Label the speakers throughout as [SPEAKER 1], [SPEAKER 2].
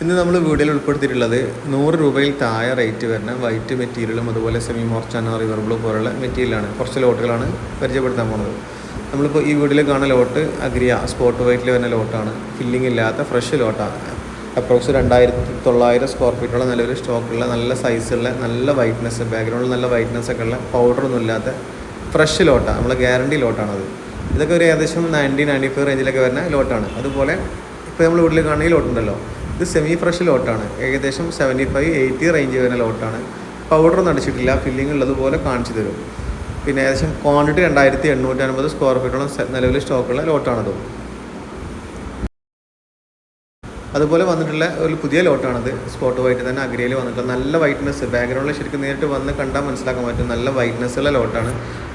[SPEAKER 1] ഇന്ന് നമ്മൾ വീഡിയോയിൽ ഉൾപ്പെടുത്തിയിട്ടുള്ളത് 100 രൂപയിൽ താഴെ റേറ്റ് വരുന്ന വൈറ്റ് മെറ്റീരിയലും അതുപോലെ സെമി മോർച്ചാനോ റിവർ ബ്ലൂ പോലുള്ള മെറ്റീരിയലാണ്. കുറച്ച് ലോട്ടുകളാണ് പരിചയപ്പെടുത്താൻ പോകുന്നത്. നമ്മളിപ്പോൾ ഈ വീഡിയോയിൽ കാണുന്ന ലോട്ട് അഗ്രിയ സ്പോട്ട് വൈറ്റിൽ വരുന്ന ലോട്ടാണ്. ഫില്ലിംഗ് ഇല്ലാത്ത ഫ്രഷ് ലോട്ടാണ്. അപ്രോക്സ് 2900 സ്ക്വയർ ഫീറ്റോളം നിലവിൽ സ്റ്റോക്കുള്ള നല്ല സൈസുള്ള നല്ല വൈറ്റ്നസ്, ബാക്ക്ഗ്രൗണ്ടിൽ നല്ല വൈറ്റ്നസ് ഒക്കെ ഉള്ള പൗഡറൊന്നും ഇല്ലാത്ത ഫ്രഷ് ലോട്ടാണ്. നമ്മളെ ഗ്യാരണ്ടി ലോട്ടാണത്. ഇതൊക്കെ ഒരു ഏകദേശം 90-95 റേഞ്ചിലൊക്കെ വരുന്ന ലോട്ടാണ്. അതുപോലെ ഇപ്പോൾ നമ്മൾ വീട്ടിൽ കാണുന്ന ഈ ലോട്ടുണ്ടല്ലോ, ഇത് സെമി ഫ്രഷ് ലോട്ടാണ്. ഏകദേശം 75-80 റേഞ്ച് വരുന്ന ലോട്ടാണ്. പൗഡറൊന്നും അടിച്ചിട്ടില്ല, ഫില്ലിംഗ് ഉള്ളതുപോലെ കാണിച്ചു തരും. പിന്നെ ഏകദേശം ക്വാണ്ടിറ്റി 2850 സ്ക്വയർ ഫീറ്റോളം നിലവിൽ സ്റ്റോക്കുള്ള ലോട്ടാണത്. അതുപോലെ വന്നിട്ടുള്ള ഒരു പുതിയ ലോട്ടാണത്. സ്പോട്ട് വൈറ്റ് തന്നെ അഗ്രിയയിൽ വന്നിട്ടുള്ള നല്ല വൈറ്റ്നസ്, ബാക്ക്ഗ്രൗണ്ടിൽ ശരിക്കും നേരിട്ട് വന്ന് കണ്ടാൽ മനസ്സിലാക്കാൻ പറ്റും. നല്ല വൈറ്റ്നസ് ഉള്ള ലോട്ടാണ്.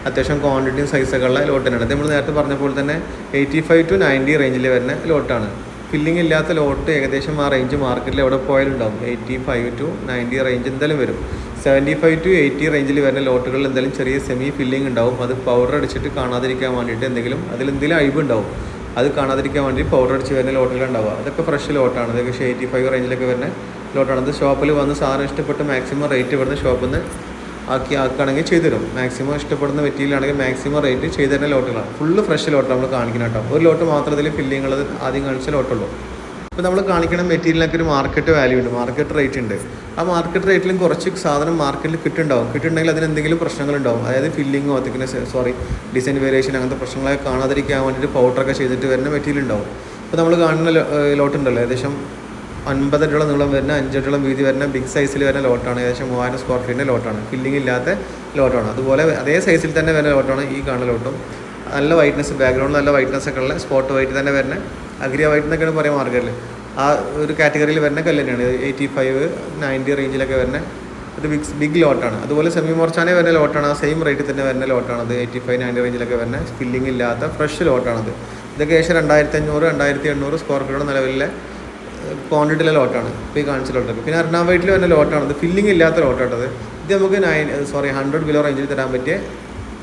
[SPEAKER 1] അത്യാവശ്യം ക്വാണ്ടിറ്റിയും സൈസൊക്കെ ഉള്ള ലോട്ട് തന്നെയാണ്. നമ്മൾ നേരത്തെ പറഞ്ഞപ്പോൾ തന്നെ 85-90 റേഞ്ചിൽ വരുന്ന ലോട്ടാണ്. ഫില്ലിംഗ് ഇല്ലാത്ത ലോട്ട് ഏകദേശം ആ റേഞ്ച് മാർക്കറ്റിൽ എവിടെ പോയാലും ഉണ്ടാവും. 85-90 റേഞ്ച് എന്തായാലും വരും. 75-80 റേഞ്ചിൽ വരുന്ന ലോട്ടുകളിൽ എന്തായാലും ചെറിയ സെമി ഫില്ലിംഗ് ഉണ്ടാവും. അത് പൗഡർ അടിച്ചിട്ട് കാണാതിരിക്കാൻ വേണ്ടിയിട്ട് അതിലെന്തെങ്കിലും അഴിവ് ഉണ്ടാവും. അത് കാണാതിരിക്കാൻ വേണ്ടി പൗഡർ അടിച്ച് വരുന്ന ലോട്ടുകളുണ്ടാവുക. അതൊക്കെ ഫ്രഷ് ലോട്ടാണ്. അതൊക്കെ 85 റേഞ്ചിലൊക്കെ വരുന്ന ലോട്ടാണ്. അത് ഷോപ്പിൽ വന്ന് സാധനം ഇഷ്ടപ്പെട്ട് മാക്സിമം റേറ്റ് ഇവിടുന്ന് ഷോപ്പിൽ നിന്ന് ആക്കുകയാണെങ്കിൽ ചെയ്തു തരും. മാക്സിമം ഇഷ്ടപ്പെടുന്ന മെറ്റീരിയലാണെങ്കിൽ മാക്സിമം റേറ്റ് ചെയ്തു തരുന്ന ലോട്ടുകളാണ്. ഫുള്ള് ഫ്രഷ് ലോട്ട് നമ്മൾ കാണിക്കണം കേട്ടോ. ഒരു ലോട്ട് മാത്രം ഇതിൽ ഫില്ലിംഗ് ഉള്ളത് ആദ്യം കാണിച്ച ലോട്ടുള്ളൂ. ഇപ്പോൾ നമ്മൾ കാണിക്കുന്ന മെറ്റീരിയലിനൊക്കെ ഒരു മാർക്കറ്റ് വാല്യൂ ഉണ്ട്, മാർക്കറ്റ് റേറ്റ് ഉണ്ട്. ആ മാർക്കറ്റ് റേറ്റിലും കുറച്ച് സാധനം മാർക്കറ്റിൽ കിട്ടുന്നുണ്ടെങ്കിൽ അതിന് എന്തെങ്കിലും പ്രശ്നങ്ങളുണ്ടാവും. അതായത് ഫില്ലിങ്ങോ ഡിസൈൻ വേരിയേഷൻ അങ്ങനത്തെ പ്രശ്നങ്ങളൊക്കെ കാണാതിരിക്കാൻ വേണ്ടിയിട്ട് പൗഡറൊക്കെ ചെയ്തിട്ട് വരുന്ന മെറ്റീരിയൽ ഉണ്ടാവും. ഇപ്പോൾ നമ്മൾ കാണുന്ന ലോട്ടുണ്ടല്ലോ, ഏകദേശം 50 അടിയോളം നീളം വരുന്ന 5 അടിയോളം വീതി വരുന്ന ബിഗ് സൈസിൽ വരുന്ന ലോട്ടാണ്. ഏകദേശം 3000 സ്ക്വയർ ഫീറ്റിൻ്റെ ലോട്ടാണ്. ഫില്ലിംഗ് ഇല്ലാത്ത ലോട്ടാണ്. അതുപോലെ അതേ സൈസിൽ തന്നെ വരുന്ന ലോട്ടാണ് ഈ കാണുന്ന ലോട്ടും. നല്ല വൈറ്റ്നസ്, ബാക്ക്ഗ്രൗണ്ടിൽ നല്ല വൈറ്റ്നസ് ഒക്കെ ഉള്ള സ്പോട്ട് വൈറ്റ് തന്നെ വരുന്ന അഗ്രിയ വൈറ്റ് എന്നൊക്കെയാണ് പറയുക മാർക്കറ്റിൽ. ആ ഒരു കാറ്റഗറിയിൽ വരുന്ന കല്ല് തന്നെയാണ്. 85-90 റേഞ്ചിലൊക്കെ വരുന്ന ഒരു ബിഗ് ലോട്ടാണ്. അതുപോലെ സെമി മോർച്ചാനെ വരുന്ന ലോട്ടാണ്. ആ സെയിം റേറ്റിൽ തന്നെ വരുന്ന ലോട്ടാണത്. 85-90 റേഞ്ചിലൊക്കെ വരുന്ന ഫില്ലിംഗ് ഇല്ലാത്ത ഫ്രഷ് ലോട്ടാണത്. ഇതൊക്കെ ഏകദേശം 2500-2800 സ്ക്വയർ ഫീറ്റോടെ നിലവിലെ ക്വാണ്ടിറ്റിയിലെ ലോട്ടാണ് ഇപ്പോൾ ഈ കാണിച്ച ലോട്ടൊക്കെ. പിന്നെ അർണ വൈറ്റിൽ വരുന്ന ലോട്ടാണത്. ഫില്ലിംഗ് ഇല്ലാത്ത ലോട്ടാണത്. ഇത് നമുക്ക് 100 കിലോ റേഞ്ചിൽ തരാൻ പറ്റിയ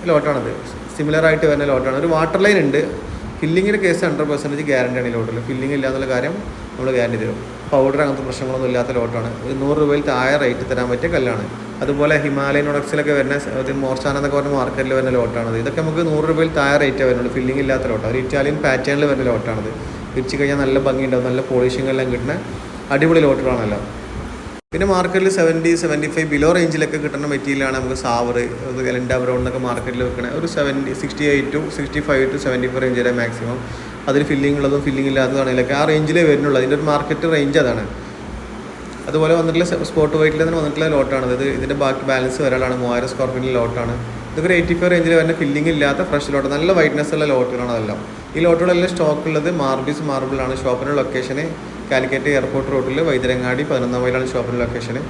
[SPEAKER 1] ലോട്ടാണത്. സിമിലറായിട്ട് വരുന്ന ലോട്ടാണ്. ഒരു വാട്ടർ ലൈൻ ഉണ്ട്. ഫില്ലിങ്ങിൻ്റെ കേസ് 100% ഗ്യാരണ്ടിയാണ് ഈ ലോട്ടിൽ. ഫില്ലിംഗ് ഇല്ലാന്നുള്ള കാര്യം നമ്മൾ ഗ്യാരണ്ടി തരും. പൗഡർ അങ്ങനത്തെ പ്രശ്നങ്ങളൊന്നും ഇല്ലാത്ത ലോട്ടാണ്. ഒരു 100 രൂപയിൽ താഴെ റേറ്റ് തരാൻ പറ്റിയ കല്ലാണ്. അതുപോലെ ഹിമാലയൻ പ്രൊഡക്ട്സിലൊക്കെ വരുന്ന മോർച്ചാന എന്നൊക്കെ പറഞ്ഞ മാർക്കറ്റിൽ വരുന്ന ലോട്ടാണത്. ഇതൊക്കെ നമുക്ക് 100 രൂപയിൽ താഴെ റേറ്റേ വരുന്നുള്ളൂ. ഫില്ലിംഗ് ഇല്ലാത്ത ലോട്ടാണ്. ഒരു ഇറ്റാലിയൻ പാറ്റേണിൽ വരുന്ന ലോട്ടാണത്. വിരിച്ച് കഴിഞ്ഞാൽ നല്ല ഭംഗിയുണ്ടാവും. നല്ല പോളിഷിംഗ് എല്ലാം കിട്ടുന്ന അടിപൊളി ലോട്ടുകളാണല്ലോ. പിന്നെ മാർക്കറ്റിൽ 70-75 ബിലോ റേഞ്ചിലൊക്കെ കിട്ടുന്ന മെറ്റീരിയലാണ് നമുക്ക് സാവർ, എലൻഡ ബ്രൗൺ എന്നൊക്കെ മാർക്കറ്റിൽ വെക്കണേ. ഒരു 68-65-75 റേഞ്ച് വരെ മാക്സിമം. അതിൽ ഫില്ലിംഗ് ഉള്ളതും ഫില്ലിംഗ് ഇല്ലാത്തതാണെങ്കിലൊക്കെ ആ റേഞ്ചിലേ വരുന്നുള്ളൂ. അതിൻ്റെ ഒരു മാർക്കറ്റ് റേഞ്ച് അതാണ്. അതുപോലെ വന്നിട്ടുള്ള സ്പോട്ട് വൈറ്റിൽ തന്നെ വന്നിട്ടുള്ള ലോട്ടാണ്. ഇത് ഇതിൻ്റെ ബാക്കി ബാലൻസ് വരാനാണ് 3000 സ്ക്വയർ ഫീറ്റിൻ്റെ ലോട്ടാണ്. ഇതൊക്കെ 85 റേഞ്ചിൽ വരുന്ന ഫില്ലിംഗ് ഇല്ലാത്ത ഫ്രഷ് ലോട്ട്, നല്ല വൈറ്റ്നസ് ഉള്ള ലോട്ടുകളാണ് അതെല്ലാം. ഈ ലോട്ടുകളെല്ലാം സ്റ്റോക്ക് ഉള്ളത് മാർബിളാണ്. ഷോപ്പിൻ്റെ ലൊക്കേഷന് കാലിക്കറ്റ് എയർപോർട്ട് റോഡിൽ വൈദ്യരങ്ങാടി 11 മൈലാണ് ഷോപ്പിൻ്റെ ലൊക്കേഷന്.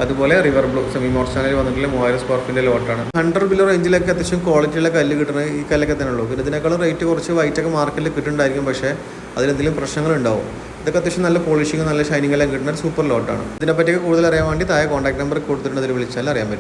[SPEAKER 1] അതുപോലെ റിവർ ബ്ലൂ സെമി മോർച്ചാനിൽ വന്നിട്ടുള്ള 3000 സ്ക്വയർ ഫീറ്റിൻ്റെ ലോട്ടാണ്. 100 ബിലോ റേഞ്ചിലൊക്കെ അത്യാവശ്യം ക്വാളിറ്റിയുള്ള കല്ല് കിട്ടുന്നത് ഈ കല്ലൊക്കെ തന്നെ ഉള്ളൂ. പിന്നെ ഇതിനേക്കാളും റേറ്റ് കുറച്ച് വൈറ്റൊക്കെ മാർക്കറ്റിൽ കിട്ടുന്നുണ്ടായിരിക്കും, പക്ഷേ അതിലെന്തെങ്കിലും പ്രശ്നങ്ങളുണ്ടാവും. ഇതൊക്കെ അത്യാവശ്യം നല്ല പോളിഷിങ്, നല്ല ഷൈനിങ് എല്ലാം കിട്ടുന്ന ഒരു സൂപ്പർ ലോട്ടാണ്. ഇതിനെപ്പറ്റിയൊക്കെ കൂടുതൽ അറിയാൻ വേണ്ടി താഴെ കോൺടാക്ട് നമ്പർ കൊടുത്തിട്ടുണ്ട്. അതിൽ വിളിച്ചാൽ അറിയാൻ പറ്റും.